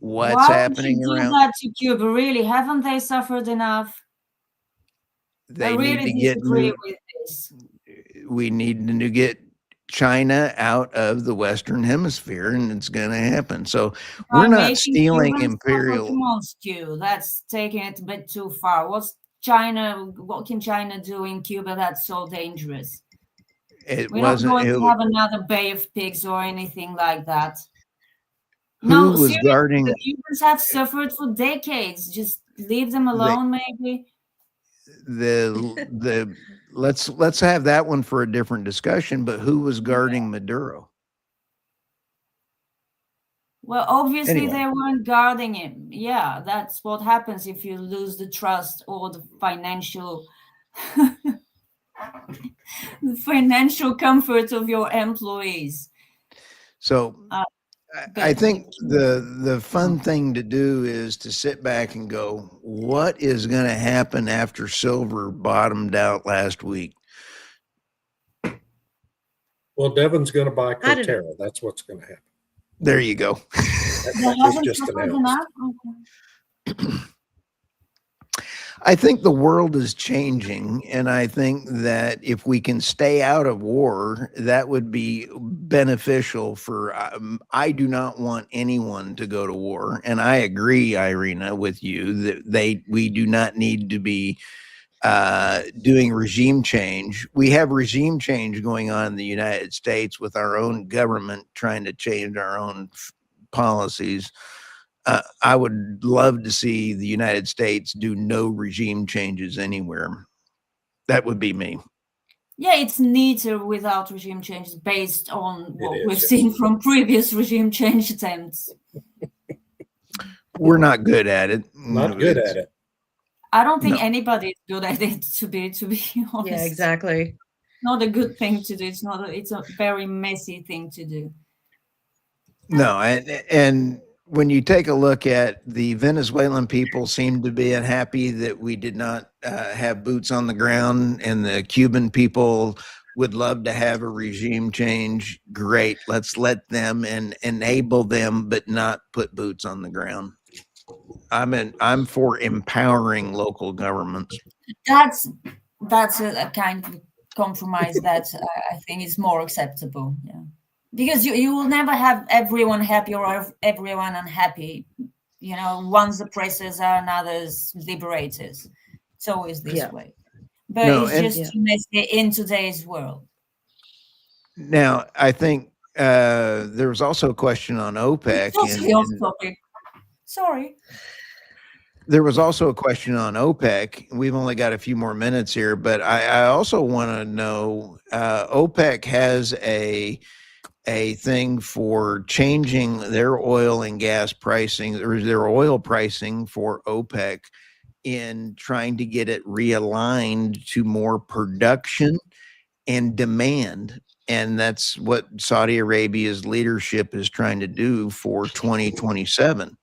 What's happening around? Why would you do that to Cuba? Really, haven't they suffered enough? They I really need to get disagree with this. We need to get China out of the Western Hemisphere, and it's going to happen. So we're not stealing imperial. Come on, Stu, that's taking it a bit too far. What can China do in Cuba that's so dangerous? We're not going to have another Bay of Pigs or anything like that. Who was guarding? The Cubans have suffered for decades. Just leave them alone, maybe. Let's have that one for a different discussion. But who was guarding Maduro? Well, obviously they weren't guarding him. Yeah, that's what happens if you lose the trust or the financial the financial comfort of your employees. So I think the fun thing to do is to sit back and go, what is going to happen after silver bottomed out last week? Well, Devon's going to buy Coterra. That's what's going to happen. There you go. Just announced. I think the world is changing, and I think that if we can stay out of war, that would be beneficial for. I do not want anyone to go to war, and I agree, Irina, with you that we do not need to be doing regime change. We have regime change going on in the United States with our own government trying to change our own policies. I would love to see the United States do no regime changes anywhere. That would be me. Yeah, it's neater without regime changes based on what we've seen from previous regime change attempts. We're not good at it. Not good at it. I don't think anybody is good at it, to be honest. Yeah, exactly. Not a good thing to do. It's a very messy thing to do. No, and when you take a look at the Venezuelan people seem to be unhappy that we did not have boots on the ground, and the Cuban people would love to have a regime change. Great. Let's let them and enable them, but not put boots on the ground. I'm for empowering local governments. That's a kind of compromise that I think is more acceptable. Yeah. Because you will never have everyone happy or everyone unhappy. One's oppressors are another's liberators. It's always this way. But it's just too messy in today's world. Now, I think there was also a question on OPEC. Sorry. There was also a question on OPEC. We've only got a few more minutes here, but I also want to know, OPEC has a thing for changing their oil and gas pricing, or their oil pricing for OPEC in trying to get it realigned to more production and demand. And that's what Saudi Arabia's leadership is trying to do for 2027.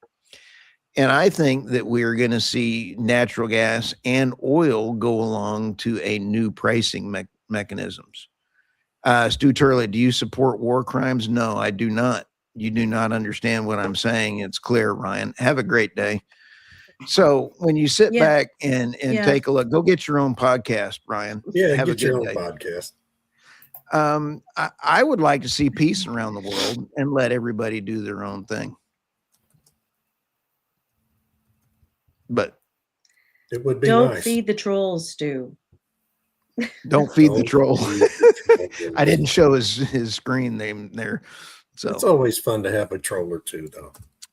And I think that we're going to see natural gas and oil go along to a new pricing mechanisms. Stu Turley, do you support war crimes? No, I do not. You do not understand what I'm saying. It's clear, Ryan. Have a great day. So when you sit back and take a look, go get your own podcast, Ryan. Yeah, have get your own day. podcast. I would like to see peace around the world and let everybody do their own thing. But it would be Don't nice. feed the trolls, Stu. Don't feed the troll. I didn't show his screen name there. So it's always fun to have a troll or two, though.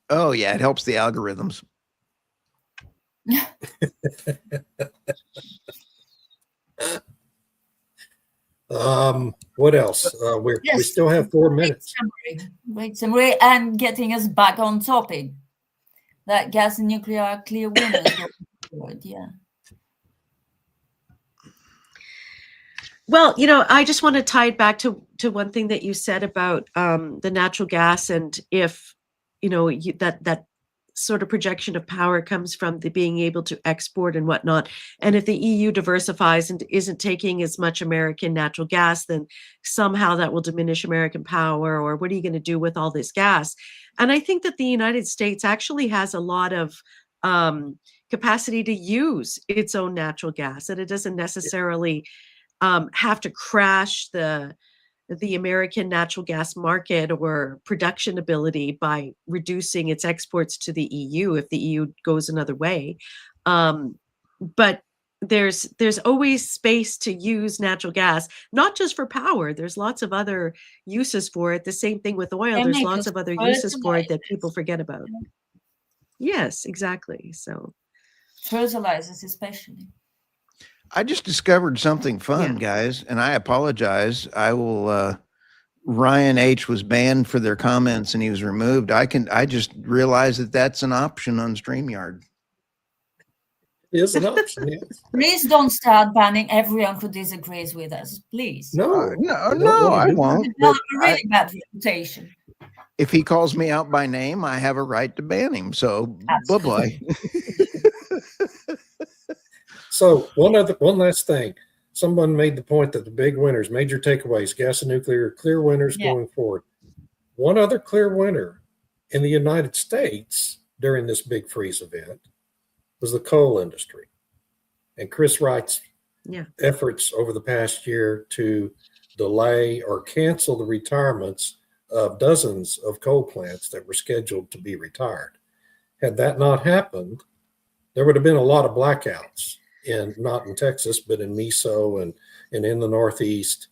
Oh yeah, it helps the algorithms. What else? We still have 4 minutes. Great summary and getting us back on topic. That gas and nuclear are clear winners going forward. Yeah. Well, I just want to tie it back to one thing that you said about the natural gas, and if that sort of projection of power comes from the being able to export and whatnot, and if the EU diversifies and isn't taking as much American natural gas, then somehow that will diminish American power, or what are you going to do with all this gas? And I think that the United States actually has a lot of capacity to use its own natural gas, and it doesn't necessarily have to crash the American natural gas market or production ability by reducing its exports to the EU if the EU goes another way. But there's always space to use natural gas, not just for power. There's lots of other uses for it. The same thing with oil. There's lots of other uses for it that people forget about. Yes, exactly. So fertilizers especially. I just discovered something fun, guys, and I apologize. I will. Ryan H was banned for their comments, and he was removed. I just realized that that's an option on StreamYard. It is an option. Yes. Please don't start banning everyone who disagrees with us. Please. No, I won't. You have a really bad reputation. If he calls me out by name, I have a right to ban him. So bye bye. So one last thing. Someone made the point that the big winners, major takeaways, gas and nuclear, are clear winners going forward. One other clear winner in the United States during this big freeze event was the coal industry. And Chris Wright's efforts over the past year to delay or cancel the retirements of dozens of coal plants that were scheduled to be retired. Had that not happened, there would have been a lot of blackouts. Not in Texas, but in MISO and in the Northeast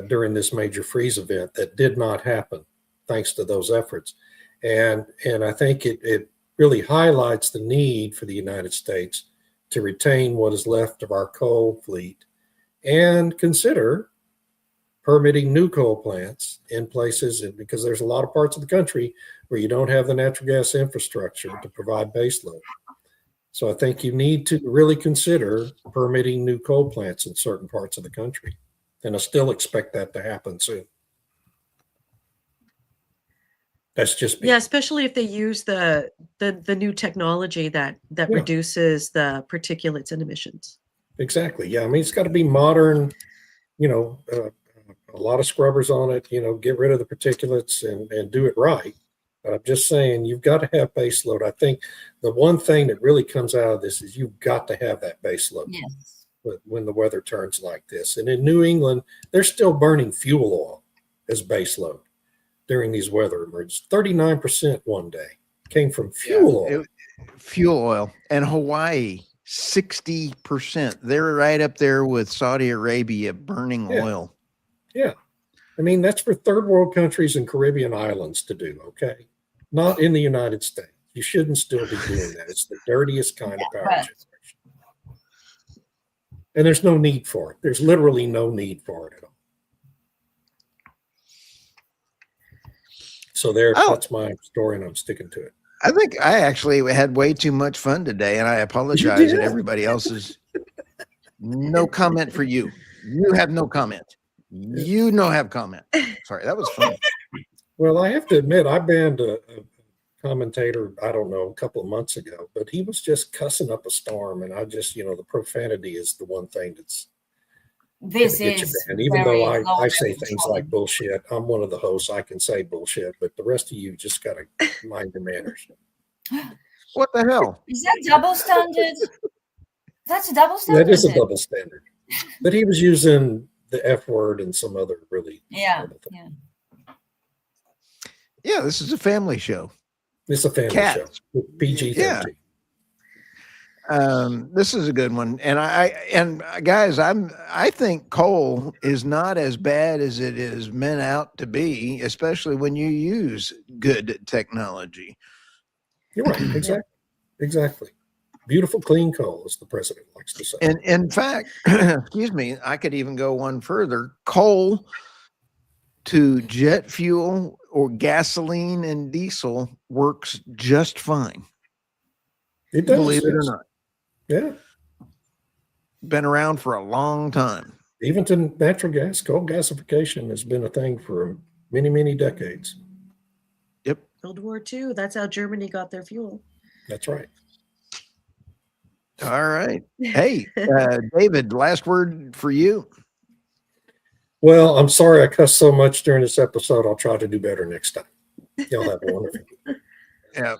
during this major freeze event that did not happen thanks to those efforts. And I think it really highlights the need for the United States to retain what is left of our coal fleet and consider permitting new coal plants in places, because there's a lot of parts of the country where you don't have the natural gas infrastructure to provide baseload. So I think you need to really consider permitting new coal plants in certain parts of the country. And I still expect that to happen soon. That's just me. Yeah, especially if they use the new technology that reduces the particulates and emissions. Exactly. Yeah, I mean, it's got to be modern, a lot of scrubbers on it, get rid of the particulates and do it right. But I'm just saying, you've got to have base load. I think the one thing that really comes out of this is you've got to have that base load when the weather turns like this. And in New England, they're still burning fuel oil as base load during these weather emergencies. 39% one day came from fuel oil. Fuel oil. And Hawaii, 60%. They're right up there with Saudi Arabia burning oil. Yeah. I mean, that's for third world countries and Caribbean islands to do, okay? Not in the United States. You shouldn't still be doing that. It's the dirtiest kind of power generation. And there's no need for it. There's literally no need for it at all. So that's my story, and I'm sticking to it. I think I actually had way too much fun today, and I apologize that everybody else's. No comment for you. You have no comment. You no have comment. Sorry, that was fun. Well, I have to admit, I banned a commentator, I don't know, a couple of months ago, but he was just cussing up a storm. And I just, the profanity is the one thing that's This gonna get you is banned. Even though very I say low things like bullshit, I'm one of the hosts. I can say bullshit, but the rest of you just got to mind your manners. What the hell? Is that double standard? That's a double standard. That is a double standard. But he was using the F word and some other really horrible thing. Yeah, this is a family show. It's a family show. PG-13. This is a good one, and guys, I think coal is not as bad as it is meant out to be, especially when you use good technology. You're right. Exactly. Beautiful, clean coal, as the president likes to say. And in fact, excuse me, I could even go one further. Coal to jet fuel or gasoline and diesel works just fine. It does. Believe it or not. Yeah. Been around for a long time. Even to natural gas, coal gasification has been a thing for many, many decades. Yep. World War II. That's how Germany got their fuel. That's right. All right. Hey, David, last word for you. Well, I'm sorry I cussed so much during this episode. I'll try to do better next time. Y'all have a wonderful day. Yeah.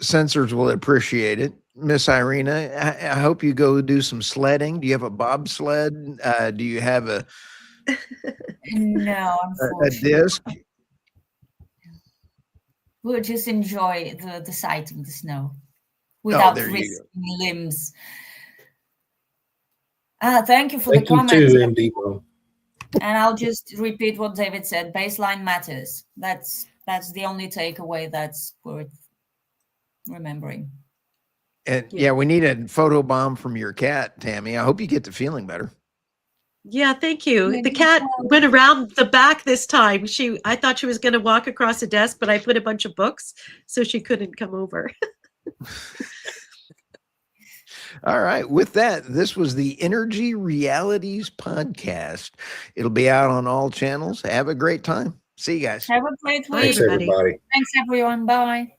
Censors will appreciate it. Miss Irina, I hope you go do some sledding. Do you have a bobsled? Do you have a No, unfortunately. disc? We'll just enjoy the sight of the snow without there you risking limbs. Thank you for Thank the you comments. too, MD. And I'll just repeat what David said. Baseline matters. That's the only takeaway that's worth remembering. And yeah, we need a photo bomb from your cat, Tammy. I hope you get to feeling better. Yeah, thank you. The cat went around the back this time. I thought she was going to walk across the desk, but I put a bunch of books so she couldn't come over. All right. With that, this was the Energy Realities podcast. It'll be out on all channels. Have a great time. See you guys. Have a great week. Thanks, everybody. Thanks, everyone. Bye.